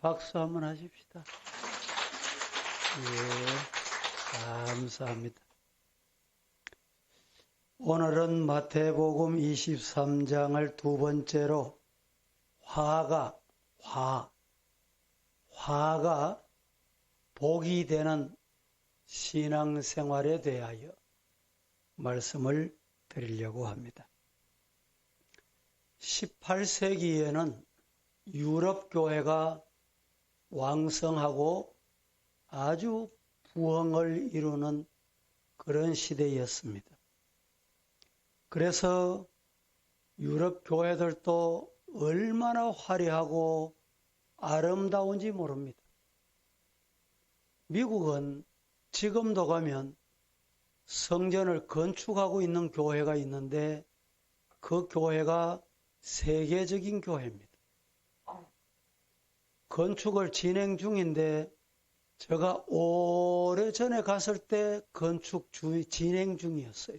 박수 한번 하십시다. 예, 감사합니다. 오늘은 마태복음 23장을 두 번째로 화가 복이 되는 신앙생활에 대하여 말씀을 드리려고 합니다. 18세기에는 유럽 교회가 왕성하고 아주 부흥을 이루는 그런 시대였습니다. 그래서 유럽 교회들도 얼마나 화려하고 아름다운지 모릅니다. 미국은 지금도 가면 성전을 건축하고 있는 교회가 있는데 그 교회가 세계적인 교회입니다. 건축을 진행 중인데 제가 오래전에 갔을 때 건축 진행 중이었어요.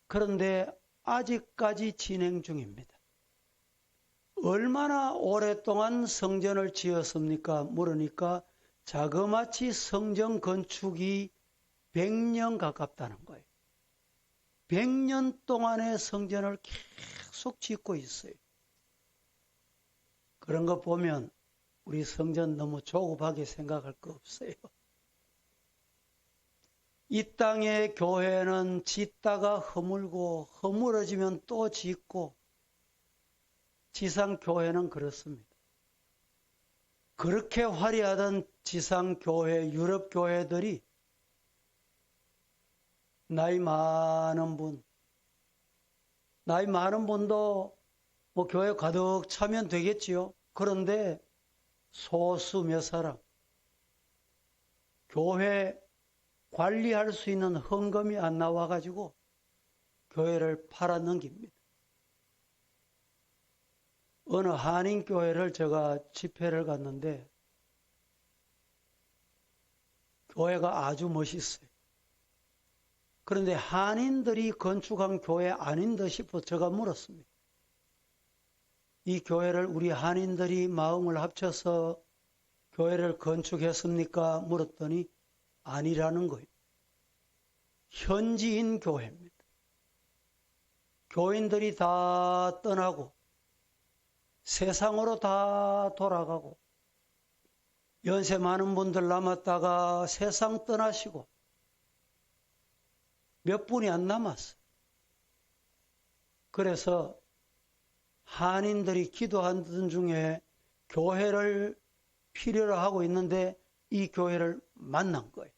그런데 아직까지 진행 중입니다. 얼마나 오랫동안 성전을 지었습니까? 물으니까 자그마치 성전 건축이 100년 가깝다는 거예요. 100년 동안의 성전을 계속 짓고 있어요. 그런 거 보면 우리 성전 너무 조급하게 생각할 거 없어요. 이 땅의 교회는 짓다가 허물고 허물어지면 또 짓고 지상 교회는 그렇습니다. 그렇게 화려하던 지상 교회, 유럽 교회들이 나이 많은 분도 뭐 교회 가득 차면 되겠지요. 그런데 소수 몇 사람, 교회 관리할 수 있는 헌금이 안 나와가지고 교회를 팔아넘깁니다. 어느 한인교회를 제가 집회를 갔는데 교회가 아주 멋있어요. 그런데 한인들이 건축한 교회 아닌가 싶어 제가 물었습니다. 이 교회를 우리 한인들이 마음을 합쳐서 교회를 건축했습니까? 물었더니 아니라는 거예요. 현지인 교회입니다. 교인들이 다 떠나고 세상으로 다 돌아가고 연세 많은 분들 남았다가 세상 떠나시고 몇 분이 안 남았어요. 그래서 한인들이 기도하던 중에 교회를 필요로 하고 있는데 이 교회를 만난 거예요.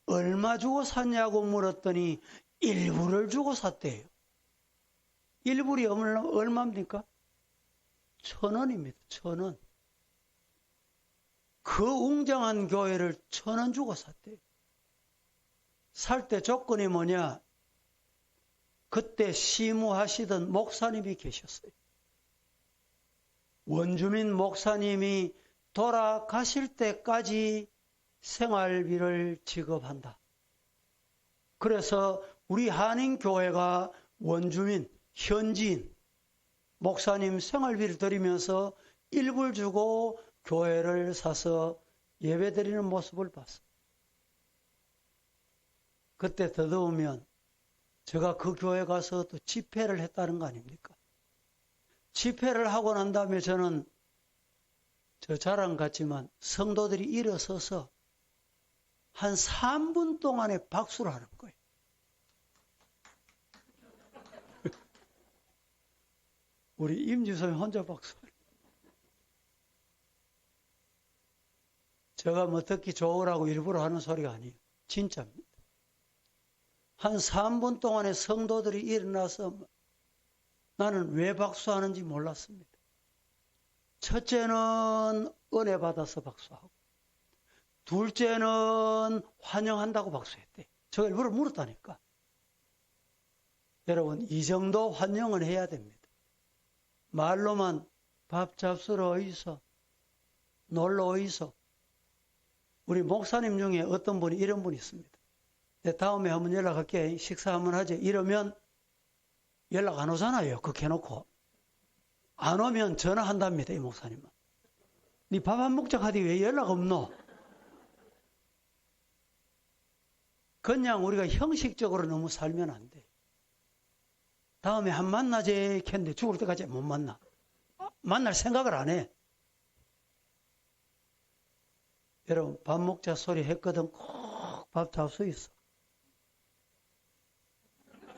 얼마 주고 샀냐고 물었더니 일부를 주고 샀대요. 일불이 얼마입니까? 1,000원입니다. 1,000원. 그 웅장한 교회를 1,000원 주고 샀대요. 살 때 조건이 뭐냐? 그때 시무하시던 목사님이 계셨어요. 원주민 목사님이 돌아가실 때까지 생활비를 지급한다. 그래서 우리 한인교회가 원주민, 현지인, 목사님 생활비를 드리면서 일불 주고 교회를 사서 예배드리는 모습을 봤어요. 그때 더더우면 제가 그 교회 가서 또 집회를 했다는 거 아닙니까? 집회를 하고 난 다음에 저는 저 자랑 같지만 성도들이 일어서서 한 3분 동안에 박수를 하는 거예요. 우리 임지성이 혼자 박수해요. 제가 뭐 듣기 좋으라고 일부러 하는 소리가 아니에요. 진짜입니다. 한 3분 동안에 성도들이 일어나서 나는 왜 박수하는지 몰랐습니다. 첫째는 은혜 받아서 박수하고 둘째는 환영한다고 박수했대. 제가 일부러 물었다니까. 여러분 이 정도 환영은 해야 됩니다. 말로만 밥 잡수러 어디서 놀러 어디서 우리 목사님 중에 어떤 분이 이런 분이 있습니다. 내 다음에 한번 연락할게. 식사 한번 하지. 이러면 연락 안 오잖아요. 그렇게 해놓고. 안 오면 전화한답니다, 이 목사님은. 니 밥 안 먹자 하디 왜 연락 없노? 그냥 우리가 형식적으로 너무 살면 안 돼. 다음에 한 만나지 했는데 죽을 때까지 못 만나. 만날 생각을 안 해. 여러분, 밥 먹자 소리 했거든. 꼭 밥 잡수 있어.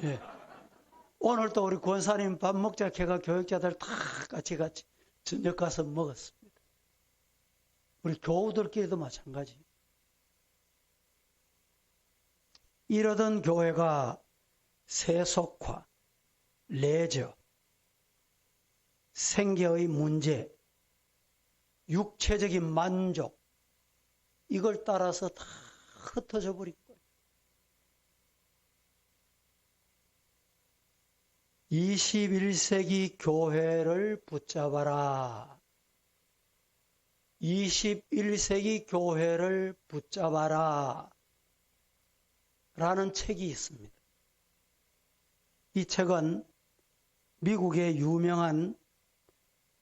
예. 오늘 또 우리 권사님 밥 먹자 걔가 교육자들 다 같이 저녁 가서 먹었습니다. 우리 교우들끼리도 마찬가지. 이러던 교회가 세속화, 레저, 생계의 문제, 육체적인 만족, 이걸 따라서 다 흩어져 버린 거예요. 21세기 교회를 붙잡아라. 21세기 교회를 붙잡아라. 라는 책이 있습니다. 이 책은 미국의 유명한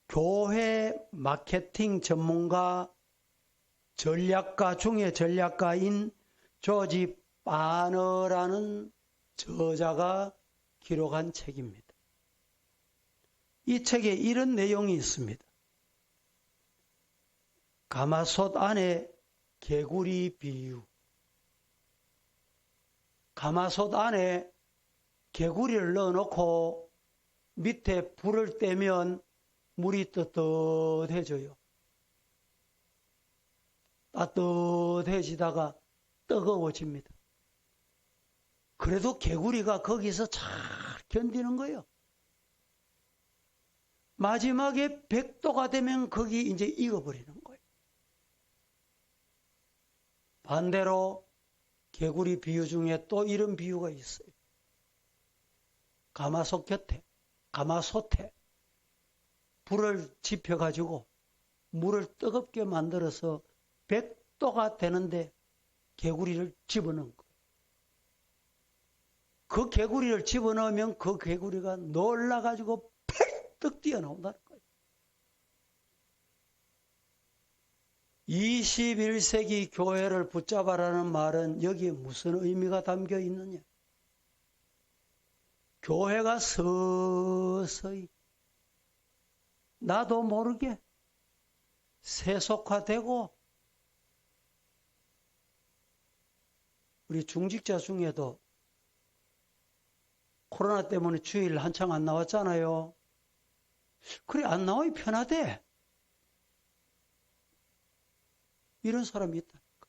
교회 마케팅 전문가 전략가 중에 전략가인 조지 바너라는 저자가 기록한 책입니다. 이 책에 이런 내용이 있습니다. 가마솥 안에 개구리 비유. 가마솥 안에 개구리를 넣어놓고 밑에 불을 떼면 물이 뜨뜻해져요. 따뜻해지다가 뜨거워집니다. 그래도 개구리가 거기서 잘 견디는 거예요. 마지막에 100도가 되면 거기 이제 익어버리는 거예요. 반대로 개구리 비유 중에 또 이런 비유가 있어요. 가마솥 곁에, 가마솥에 불을 지펴가지고 물을 뜨겁게 만들어서 100도가 되는데 개구리를 집어넣은 거예요. 그 개구리를 집어넣으면 그 개구리가 놀라가지고 펄떡 뛰어나온다는 거예요. 21세기 교회를 붙잡아라는 말은 여기에 무슨 의미가 담겨 있느냐? 교회가 서서히 나도 모르게 세속화되고 우리 중직자 중에도 코로나 때문에 주일 한창 안 나왔잖아요. 그래 안 나와야 편하대. 이런 사람이 있다니까.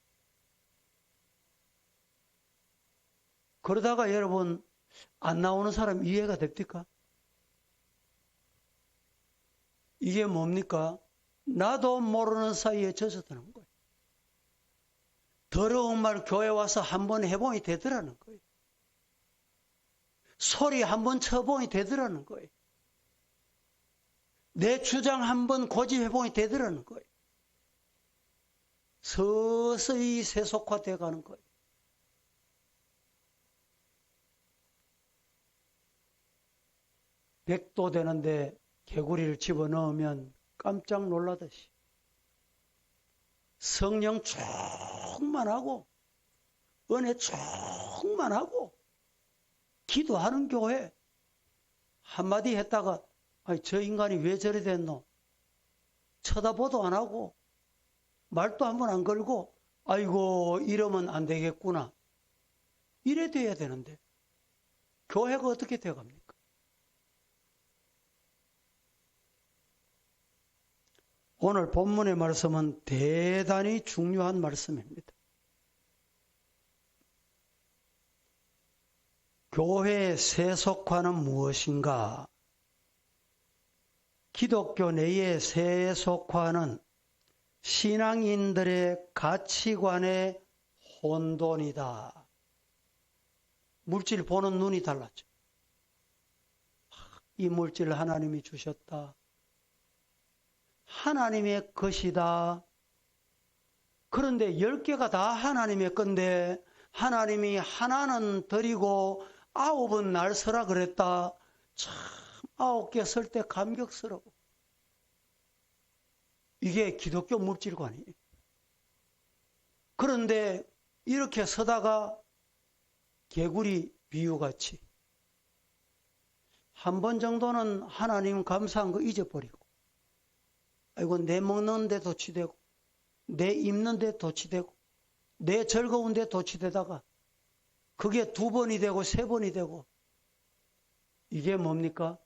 그러다가 여러분 안 나오는 사람 이해가 됩니까? 이게 뭡니까? 나도 모르는 사이에 젖어드는 거예요. 더러운 말 교회 와서 한번 해보니 되더라는 거예요. 소리 한번 쳐보니 되더라는 거예요. 내 주장 한번 고집해보니 되더라는 거예요. 서서히 세속화되어 가는 거예요. 백도 되는데 개구리를 집어넣으면 깜짝 놀라듯이 성령 충만하고 은혜 충만하고 기도하는 교회 한마디 했다가 아니, 저 인간이 왜 저래 됐노? 쳐다보도 안 하고 말도 한 번 안 걸고 아이고 이러면 안 되겠구나. 이래 돼야 되는데 교회가 어떻게 되어갑니까? 오늘 본문의 말씀은 대단히 중요한 말씀입니다. 교회의 세속화는 무엇인가? 기독교 내의 세속화는 신앙인들의 가치관의 혼돈이다. 물질 보는 눈이 달랐죠. 이 물질을 하나님이 주셨다. 하나님의 것이다. 그런데 10개가 다 하나님의 건데 하나님이 하나는 드리고 9은 날 서라 그랬다. 참 9개 설 때 감격스러워. 이게 기독교 물질관이에요. 그런데 이렇게 서다가 개구리 비유같이 한 번 정도는 하나님 감사한 거 잊어버리고, 아이고 내 먹는 데 도취되고 내 입는 데 도취되고 내 즐거운 데 도취되다가 그게 2번이 되고 3번이 되고, 이게 뭡니까?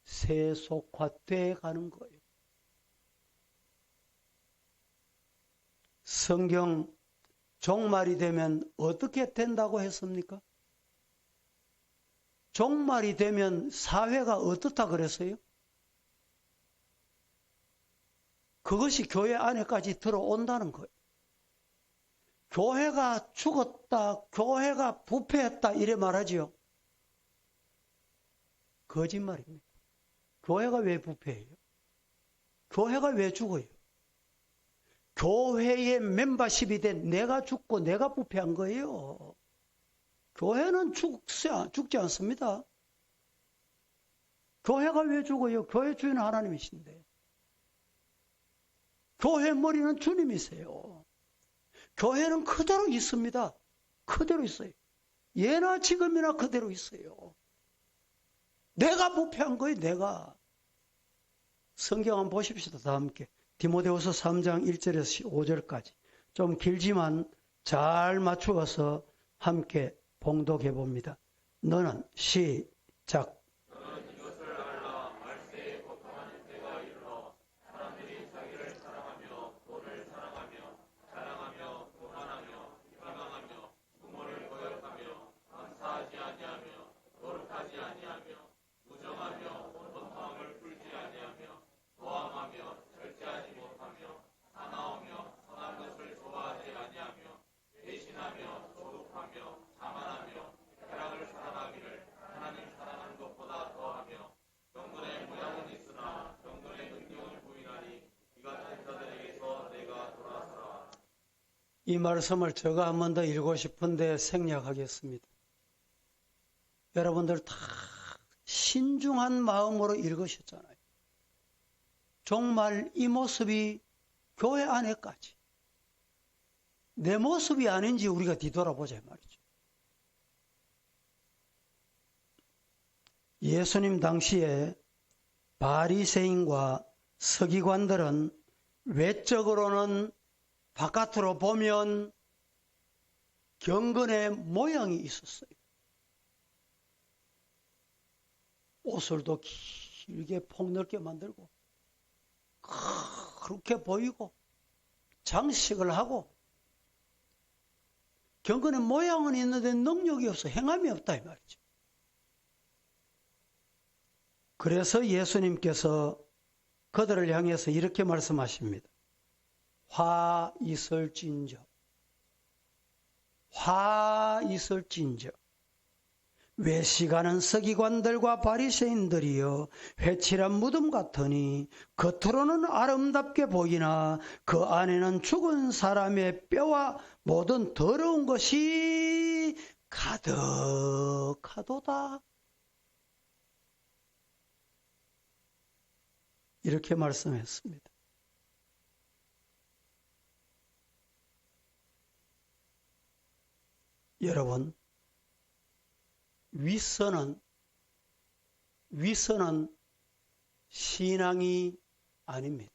세속화돼 가는 거예요. 성경 종말이 되면 어떻게 된다고 했습니까? 종말이 되면 사회가 어떻다 그랬어요? 그것이 교회 안에까지 들어온다는 거예요. 교회가 죽었다, 교회가 부패했다 이래 말하지요. 거짓말입니다. 교회가 왜 부패해요? 교회가 왜 죽어요? 교회의 멤버십이 된 내가 죽고 내가 부패한 거예요. 교회는 죽지 않습니다. 교회가 왜 죽어요? 교회 주인은 하나님이신데. 교회 머리는 주님이세요. 교회는 그대로 있습니다. 그대로 있어요. 예나 지금이나 그대로 있어요. 내가 부패한 거예요, 내가. 성경 한번 보십시다, 다 함께. 디모데후서 3장 1절에서 5절까지. 좀 길지만 잘 맞추어서 함께 봉독해 봅니다. 너는 시작. 이 말씀을 제가 한 번 더 읽고 싶은데 생략하겠습니다. 여러분들 다 신중한 마음으로 읽으셨잖아요. 정말 이 모습이 교회 안에까지 내 모습이 아닌지 우리가 뒤돌아보자 말이죠. 예수님 당시에 바리새인과 서기관들은 외적으로는 바깥으로 보면 경건의 모양이 있었어요. 옷을도 길게 폭넓게 만들고 그렇게 보이고 장식을 하고 경건의 모양은 있는데 능력이 없어, 행함이 없다 이 말이죠. 그래서 예수님께서 그들을 향해서 이렇게 말씀하십니다. 화 있을진저, 화 있을진저. 외식하는 서기관들과 바리새인들이여 회칠한 무덤 같으니 겉으로는 아름답게 보이나 그 안에는 죽은 사람의 뼈와 모든 더러운 것이 가득하도다. 이렇게 말씀했습니다. 여러분, 윗선은 신앙이 아닙니다.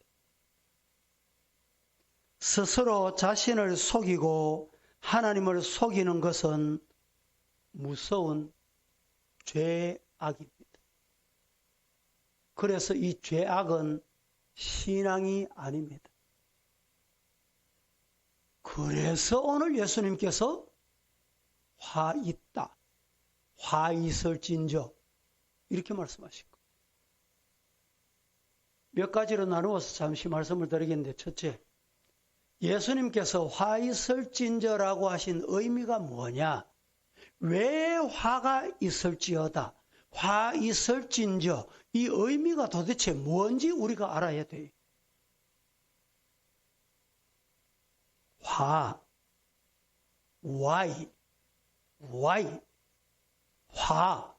스스로 자신을 속이고 하나님을 속이는 것은 무서운 죄악입니다. 그래서 이 죄악은 신앙이 아닙니다. 그래서 오늘 예수님께서 화 있다, 화 있을진저 이렇게 말씀하신 거예요. 몇 가지로 나누어서 잠시 말씀을 드리겠는데, 첫째, 예수님께서 화 있을진저라고 하신 의미가 뭐냐? 왜 화가 있을지어다, 화 있을진저, 이 의미가 도대체 뭔지 우리가 알아야 돼요. 화, why, 화.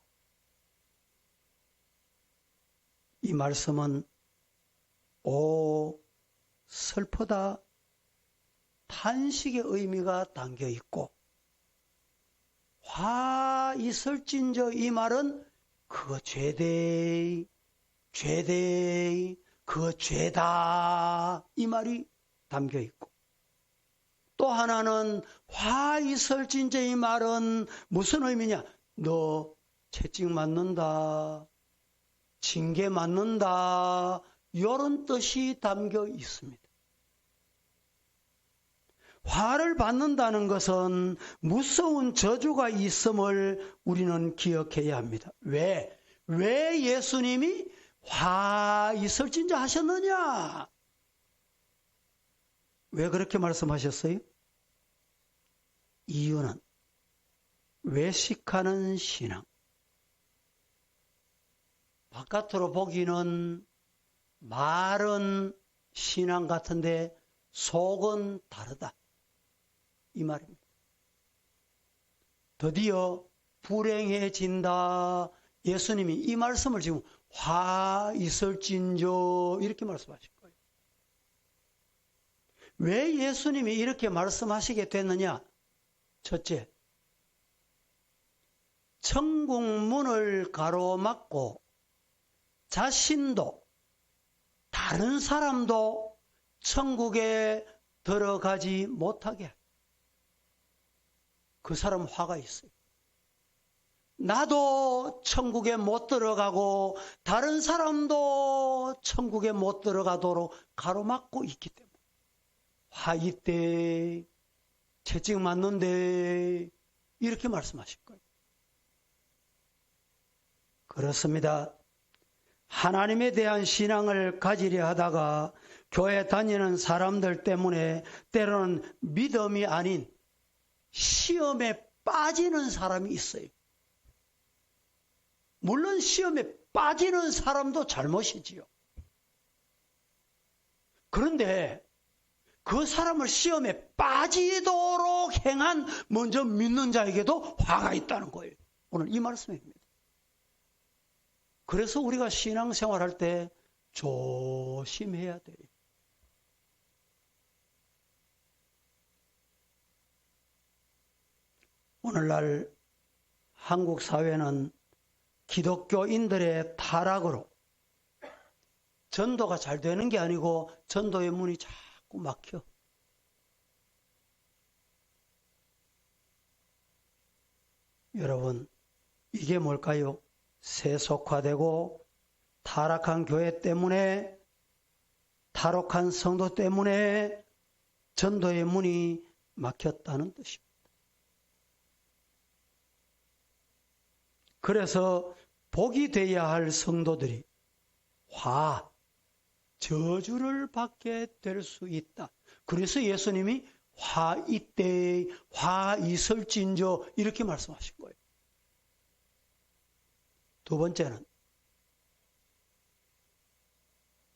이 말씀은 오 슬프다, 탄식의 의미가 담겨 있고, 화 있을진저 이 말은 그거 죄대, 그거 죄다 이 말이 담겨 있고, 또 하나는 화 있을진저 이 말은 무슨 의미냐? 너 채찍 맞는다, 징계 맞는다, 이런 뜻이 담겨 있습니다. 화를 받는다는 것은 무서운 저주가 있음을 우리는 기억해야 합니다. 왜 예수님이 화 있을진저 하셨느냐? 왜 그렇게 말씀하셨어요? 이유는 외식하는 신앙. 바깥으로 보기는 말은 신앙 같은데 속은 다르다. 이 말입니다. 드디어 불행해진다. 예수님이 이 말씀을 지금 화 있을진저 이렇게 말씀하실 거예요. 왜 예수님이 이렇게 말씀하시게 됐느냐? 첫째, 천국 문을 가로막고 자신도 다른 사람도 천국에 들어가지 못하게 그 사람 화가 있어요. 나도 천국에 못 들어가고 다른 사람도 천국에 못 들어가도록 가로막고 있기 때문에 화 있대, 채찍 맞는데 이렇게 말씀하실 거예요. 그렇습니다. 하나님에 대한 신앙을 가지려 하다가 교회 다니는 사람들 때문에 때로는 믿음이 아닌 시험에 빠지는 사람이 있어요. 물론 시험에 빠지는 사람도 잘못이지요. 그런데 그 사람을 시험에 빠지도록 행한 먼저 믿는 자에게도 화가 있다는 거예요. 오늘 이 말씀입니다. 그래서 우리가 신앙생활할 때 조심해야 돼요. 오늘날 한국 사회는 기독교인들의 타락으로 전도가 잘 되는 게 아니고 전도의 문이 자꾸 막혀. 여러분, 이게 뭘까요? 세속화되고 타락한 교회 때문에, 타락한 성도 때문에 전도의 문이 막혔다는 뜻입니다. 그래서 복이 되어야 할 성도들이 저주를 받게 될 수 있다. 그래서 예수님이 화 이때, 화 있을진저 이렇게 말씀하신 거예요. 두 번째는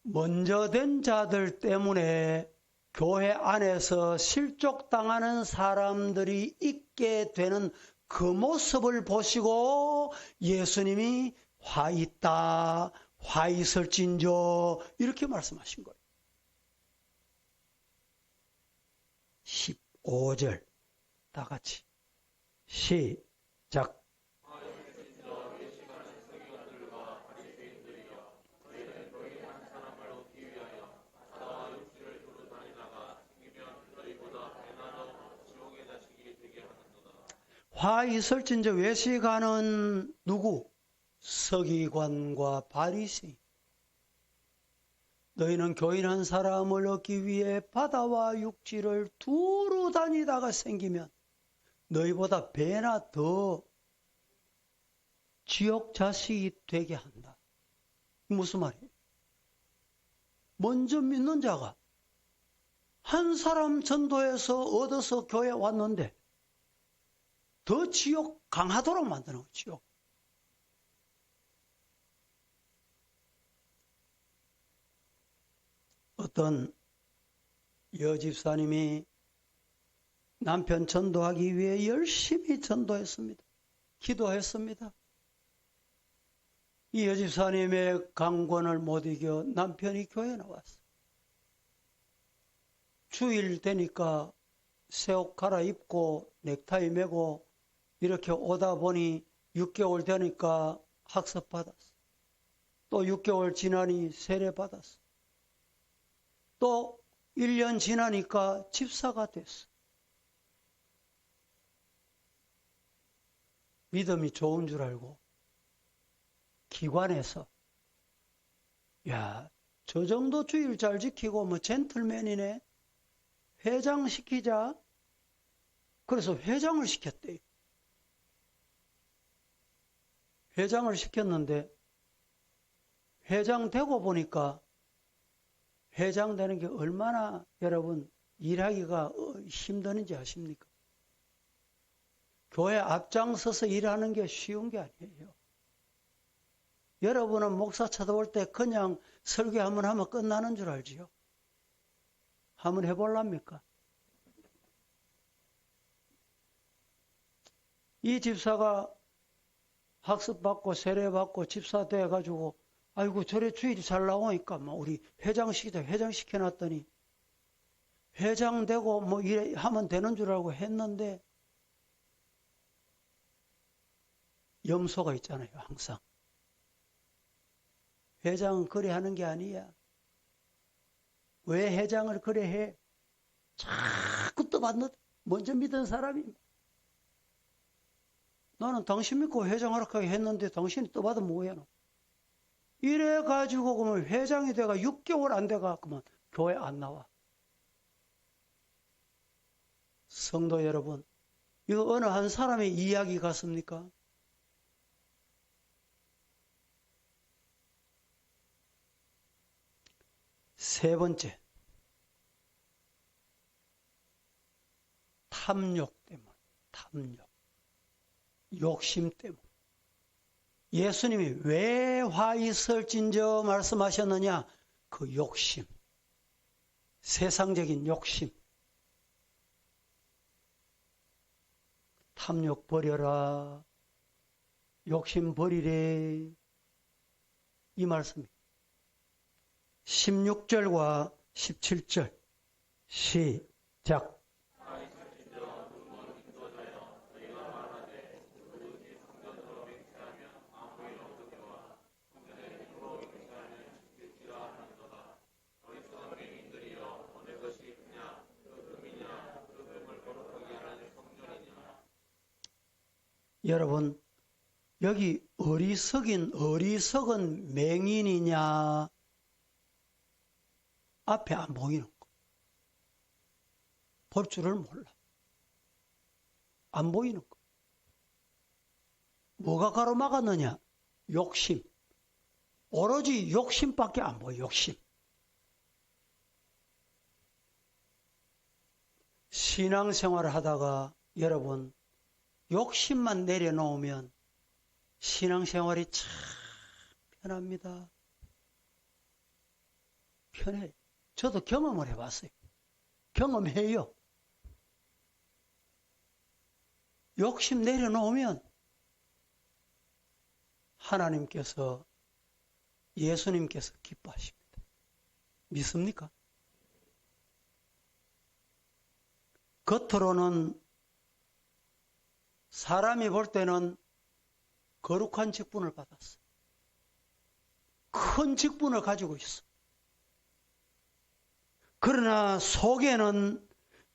먼저 된 자들 때문에 교회 안에서 실족당하는 사람들이 있게 되는 그 모습을 보시고 예수님이 화 있다, 화 있을진저 이렇게 말씀하신 거예요. 15절 다 같이 시작. 화 있을진저 외식하는 누구? 서기관과 바리새인. 너희는 교인 한 사람을 얻기 위해 바다와 육지를 두루 다니다가 생기면 너희보다 배나 더 지옥 자식이 되게 한다. 무슨 말이에요? 먼저 믿는 자가 한 사람 전도해서 얻어서 교회 왔는데 더 지옥 강하도록 만드는 거죠. 어떤 여집사님이 남편 전도하기 위해 열심히 전도했습니다. 기도했습니다. 이 여집사님의 강권을 못 이겨 남편이 교회에 나왔어요. 주일 되니까 새 옷 갈아입고 넥타이 매고 이렇게 오다 보니 6개월 되니까 학습 받았어. 또 6개월 지나니 세례 받았어. 또 1년 지나니까 집사가 됐어. 믿음이 좋은 줄 알고 기관에서 야, 저 정도 주일 잘 지키고 뭐 젠틀맨이네. 회장시키자. 그래서 회장을 시켰대요. 회장을 시켰는데 회장 되고 보니까 회장 되는 게 얼마나 여러분 일하기가 힘드는지 아십니까? 교회 앞장서서 일하는 게 쉬운 게 아니에요. 여러분은 목사 찾아올 때 그냥 설교 한번 하면 끝나는 줄 알지요? 한번 해볼랍니까? 이 집사가 학습받고 세례받고 집사 돼가지고 아이고 저래 주일이 잘 나오니까 뭐 우리 회장시키자 회장시켜놨더니 회장되고 뭐 이래 하면 되는 줄 알고 했는데 염소가 있잖아요. 항상. 회장은 그래 하는 게 아니야. 왜 회장을 그래 해? 자꾸 떠받는 먼저 믿은 사람이 나는 당신 믿고 회장하라고 했는데 당신이 떠받으면 뭐야 너. 이래가지고 그러면 회장이 돼가 6개월 안 돼가 그러면 교회 안 나와. 성도 여러분, 이거 어느 한 사람의 이야기 같습니까? 세 번째, 탐욕 때문, 탐욕, 욕심 때문. 예수님이 왜 화 있을진저 말씀하셨느냐? 그 욕심, 세상적인 욕심. 탐욕 버려라, 욕심 버리래. 이 말씀입니다. 16절과 17절 시작. 여러분, 여기 어리석은 맹인이냐? 앞에 안 보이는 거. 볼 줄을 몰라. 안 보이는 거. 뭐가 가로막았느냐? 욕심. 오로지 욕심밖에 안 보여, 욕심. 신앙생활을 하다가 여러분, 욕심만 내려놓으면 신앙생활이 참 편합니다. 편해. 저도 경험을 해봤어요. 경험해요. 욕심 내려놓으면 하나님께서 예수님께서 기뻐하십니다. 믿습니까? 겉으로는 사람이 볼 때는 거룩한 직분을 받았어. 큰 직분을 가지고 있어. 그러나 속에는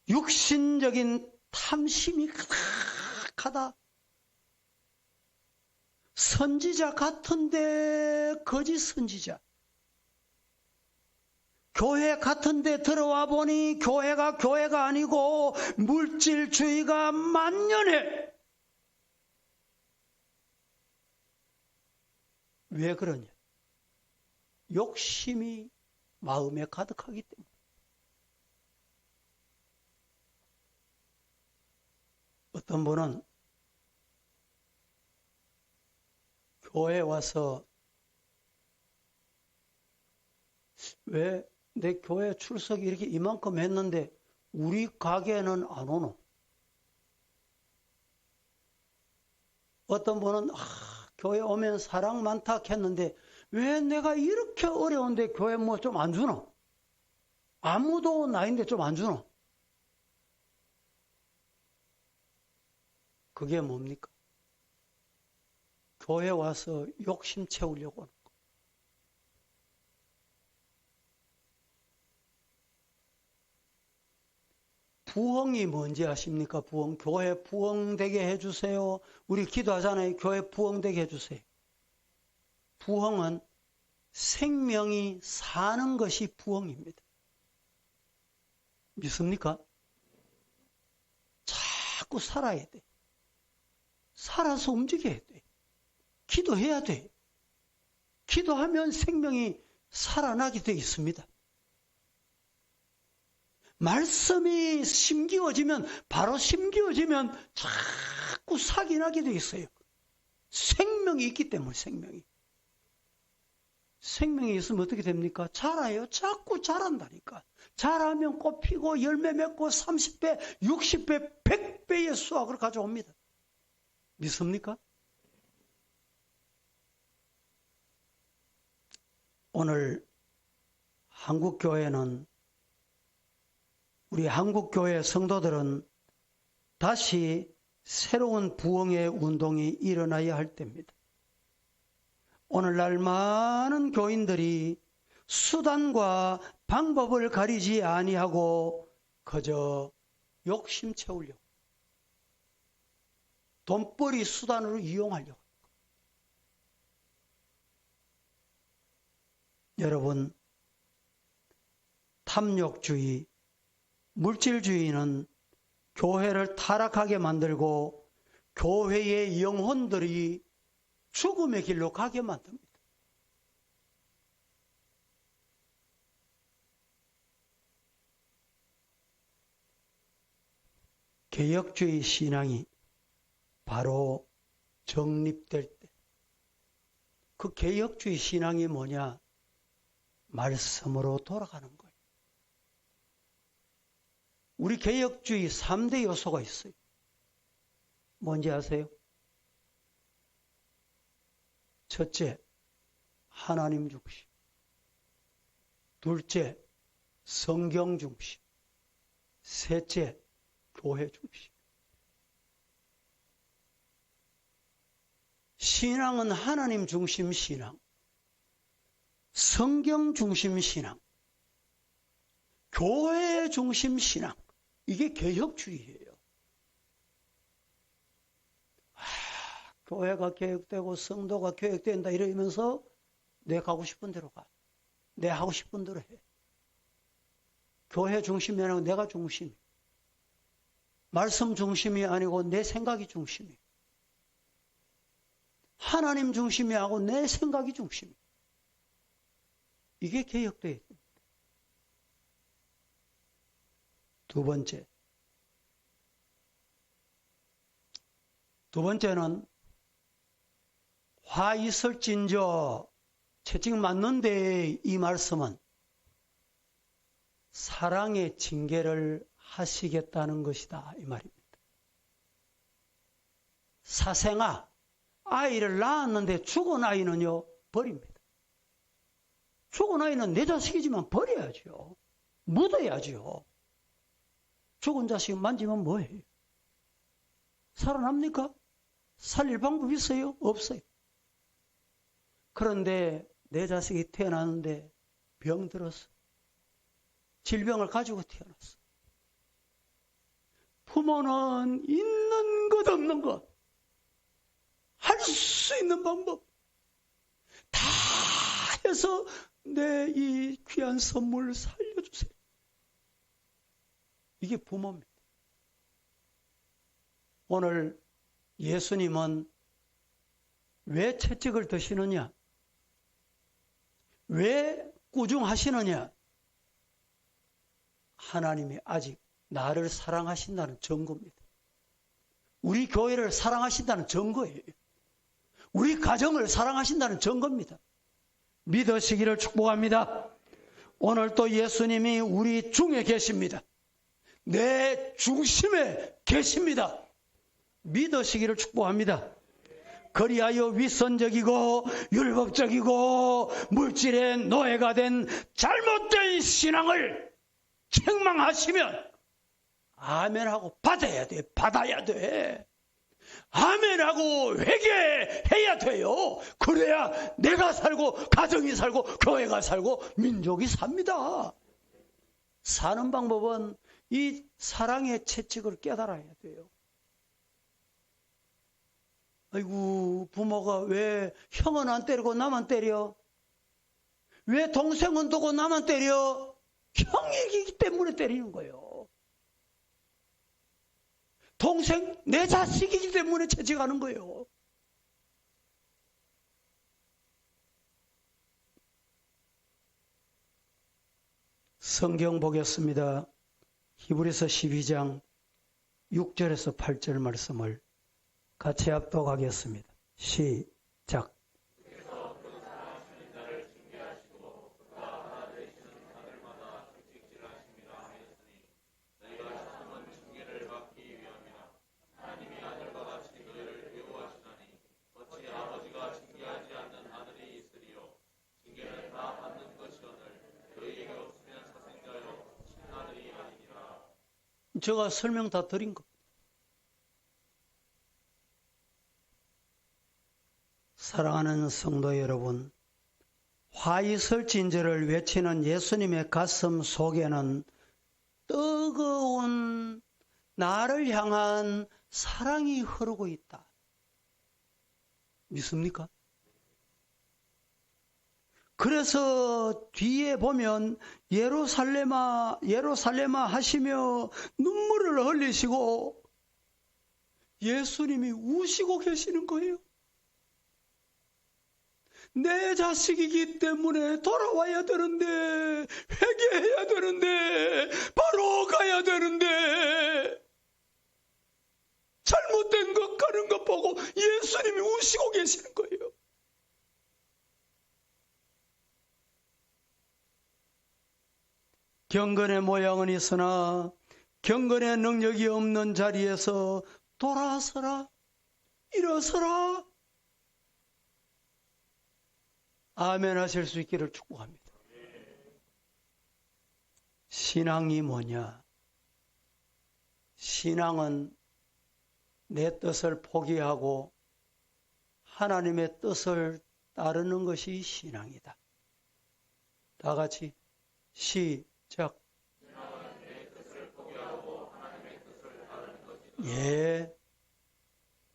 육신적인 탐심이 가득하다. 선지자 같은데 거짓 선지자. 교회 같은데 들어와 보니 교회가 아니고 물질주의가 만연해. 왜 그러냐? 욕심이 마음에 가득하기 때문에. 어떤 분은 교회에 와서 왜 내 교회 출석이 이렇게 이만큼 했는데 우리 가게는 안 오노? 어떤 분은 교회 오면 사랑 많다 했는데 왜 내가 이렇게 어려운데 교회 뭐 좀 안 주노? 아무도 나이인데 좀 안 주노? 그게 뭡니까? 교회 와서 욕심 채우려고 하는 거. 부흥이 뭔지 아십니까? 부흥. 교회 부흥되게 해주세요. 우리 기도하잖아요. 교회 부흥되게 해주세요. 부흥은 생명이 사는 것이 부흥입니다. 믿습니까? 자꾸 살아야 돼. 살아서 움직여야 돼. 기도해야 돼. 기도하면 생명이 살아나게 되어 있습니다. 말씀이 심기워지면, 바로 심기워지면 자꾸 sak이 나게 되어 있어요. 생명이 있기 때문에, 생명이. 생명이 있으면 어떻게 됩니까? 자라요. 자꾸 자란다니까. 자라면 꽃 피고 열매 맺고 30배, 60배, 100배의 수확을 가져옵니다. 믿습니까? 오늘 한국교회는, 우리 한국교회 성도들은 다시 새로운 부흥의 운동이 일어나야 할 때입니다. 오늘날 많은 교인들이 수단과 방법을 가리지 아니하고 그저 욕심 채우려고, 돈벌이 수단으로 이용하려고. 여러분, 탐욕주의, 물질주의는 교회를 타락하게 만들고 교회의 영혼들이 죽음의 길로 가게 만듭니다. 개혁주의 신앙이 바로 정립될 때, 그 개혁주의 신앙이 뭐냐? 말씀으로 돌아가는 거예요. 우리 개혁주의 3대 요소가 있어요. 뭔지 아세요? 첫째, 하나님 중심. 둘째, 성경 중심. 셋째, 교회 중심. 신앙은 하나님 중심 신앙, 성경 중심 신앙, 교회 중심 신앙. 이게 개혁주의예요. 교회가 개혁되고 성도가 개혁된다 이러면서 내 가고 싶은 대로 가. 내 하고 싶은 대로 해. 교회 중심이 아니고 내가 중심이. 말씀 중심이 아니고 내 생각이 중심이. 하나님 중심이 아니고 내 생각이 중심이. 이게 개혁돼야 됩니다. 두 번째는 화 있을진저, 채찍 맞는데 이 말씀은 사랑의 징계를 하시겠다는 것이다, 이 말입니다. 사생아, 아이를 낳았는데 죽은 아이는요, 버립니다. 죽은 아이는 내 자식이지만 버려야죠. 묻어야죠. 죽은 자식 만지면 뭐해요? 살아납니까? 살릴 방법이 있어요? 없어요. 그런데 내 자식이 태어났는데 병들었어. 질병을 가지고 태어났어. 부모는 있는 것 없는 것, 할 수 있는 방법 다 해서 내 이 귀한 선물을 살려주세요. 이게 부모입니다. 오늘 예수님은 왜 채찍을 드시느냐? 왜 꾸중하시느냐? 하나님이 아직 나를 사랑하신다는 증거입니다. 우리 교회를 사랑하신다는 증거예요. 우리 가정을 사랑하신다는 증거입니다. 믿으시기를 축복합니다. 오늘 또 예수님이 우리 중에 계십니다. 내 중심에 계십니다. 믿으시기를 축복합니다. 그리하여 위선적이고 율법적이고 물질의 노예가 된 잘못된 신앙을 책망하시면 아멘하고 받아야 돼. 받아야 돼. 아멘하고 회개해야 돼요. 그래야 내가 살고 가정이 살고 교회가 살고 민족이 삽니다. 사는 방법은 이 사랑의 채찍을 깨달아야 돼요. 아이고, 부모가 왜 형은 안 때리고 나만 때려? 왜 동생은 두고 나만 때려? 형이기 때문에 때리는 거예요. 동생, 내 자식이기 때문에 채찍하는 거예요. 성경 보겠습니다. 히브리서 12장 6절에서 8절 말씀을 같이 합독하겠습니다. 시작. 제가 설명 다 드린 거. 사랑하는 성도 여러분, 화이설진저를 외치는 예수님의 가슴 속에는 뜨거운 나를 향한 사랑이 흐르고 있다. 믿습니까? 그래서 뒤에 보면 예루살렘아 예루살렘아 하시며 눈물을 흘리시고 예수님이 우시고 계시는 거예요. 내 자식이기 때문에 돌아와야 되는데, 회개해야 되는데, 바로 가야 되는데, 잘못된 것 가는 것 보고 예수님이 우시고 계시는 거예요. 경건의 모양은 있으나 경건의 능력이 없는 자리에서 돌아서라, 일어서라. 아멘 하실 수 있기를 축복합니다. 신앙이 뭐냐? 신앙은 내 뜻을 포기하고 하나님의 뜻을 따르는 것이 신앙이다. 다 같이 시작. 예,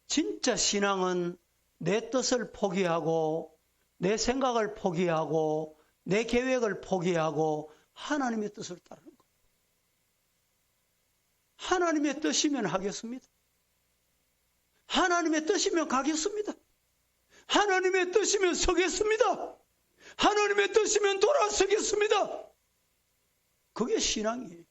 진짜 신앙은 내 뜻을 포기하고 내 생각을 포기하고 내 계획을 포기하고 하나님의 뜻을 따르는 거예요. 하나님의 뜻이면 하겠습니다. 하나님의 뜻이면 가겠습니다. 하나님의 뜻이면 서겠습니다. 하나님의 뜻이면 돌아서겠습니다. 그게 신앙이에요.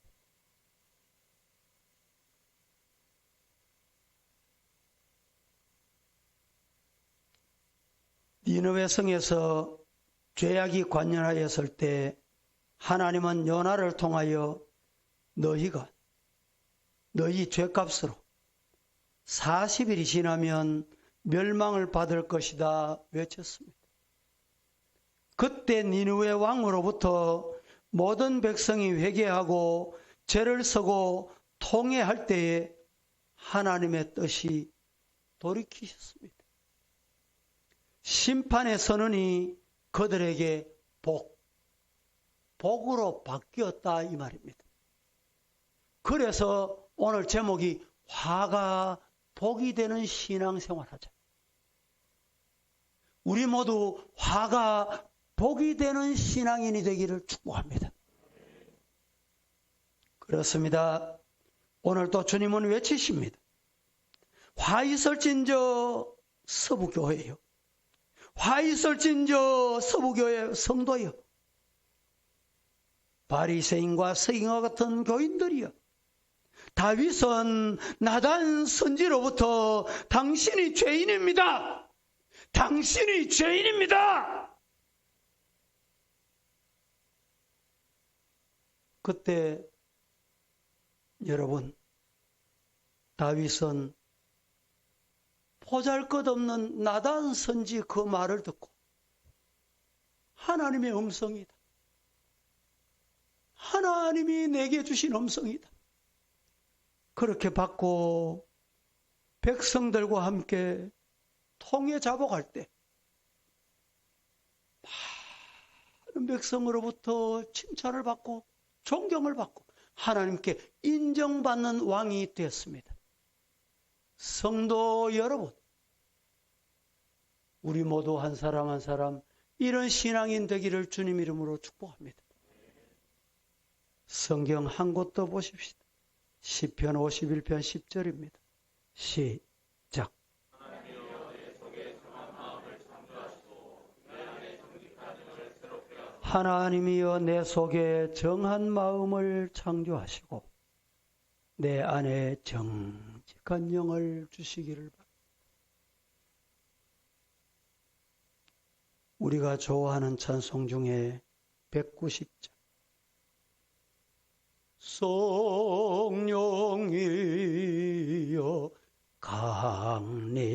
니느웨 성에서 죄악이 관영하였을 때 하나님은 요나를 통하여 너희가 너희 죄값으로 40일이 지나면 멸망을 받을 것이다 외쳤습니다. 그때 니느웨 왕으로부터 모든 백성이 회개하고 죄를 서고 통회할 때에 하나님의 뜻이 돌이키셨습니다. 심판의 선언이 그들에게 복으로 바뀌었다 이 말입니다. 그래서 오늘 제목이 화가 복이 되는 신앙생활하자. 우리 모두 화가 복이 되는 신앙인이 되기를 축복합니다. 그렇습니다. 오늘도 주님은 외치십니다. 화 있을진저 서부교회요. 화 있을진저 서부교회 성도여. 바리새인과 서기관과 같은 교인들이여. 다윗은 나단 선지로부터 당신이 죄인입니다. 당신이 죄인입니다. 그때 여러분, 다윗은 보잘것없는 나단 선지 그 말을 듣고 하나님의 음성이다. 하나님이 내게 주신 음성이다. 그렇게 받고 백성들과 함께 통에 잡아갈 때 많은 백성으로부터 칭찬을 받고 존경을 받고 하나님께 인정받는 왕이 되었습니다. 성도 여러분, 우리 모두 한 사람 한 사람 이런 신앙인 되기를 주님 이름으로 축복합니다. 성경 한 곳 더 보십시다. 시편 51편 10절입니다. 시작. 하나님이여 내 속에 정한 마음을 창조하시고 내 안에 정직한 영을 주시기를 바랍니다. 우리가 좋아하는 찬송 중에 190절 성령이여 강림하사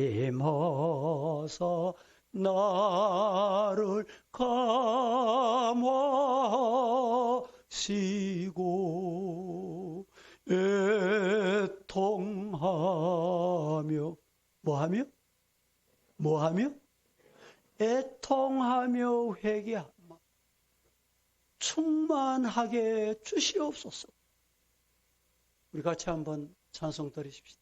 나를 감화시고 애통하며 뭐하며? 애통하며 회개하며 충만하게 주시옵소서. 우리 같이 한번 찬송 드리십시다.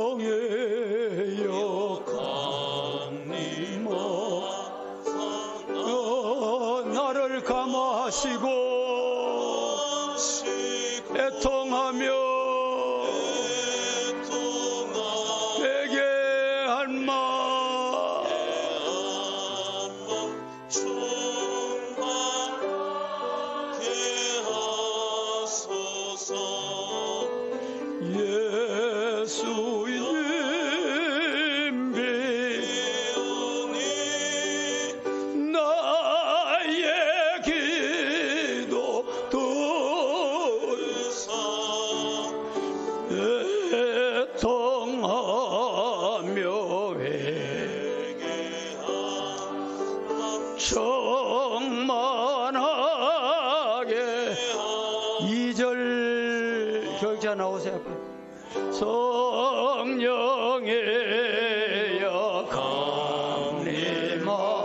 성령의 강림하사 나를 감화하시고 애통하며 회개할 마음 충만하게 하소서. 예수님 비오니 나의 기도 들으사 애통하며 회개하라 충만하게 2절 교육자 나오세요. 성령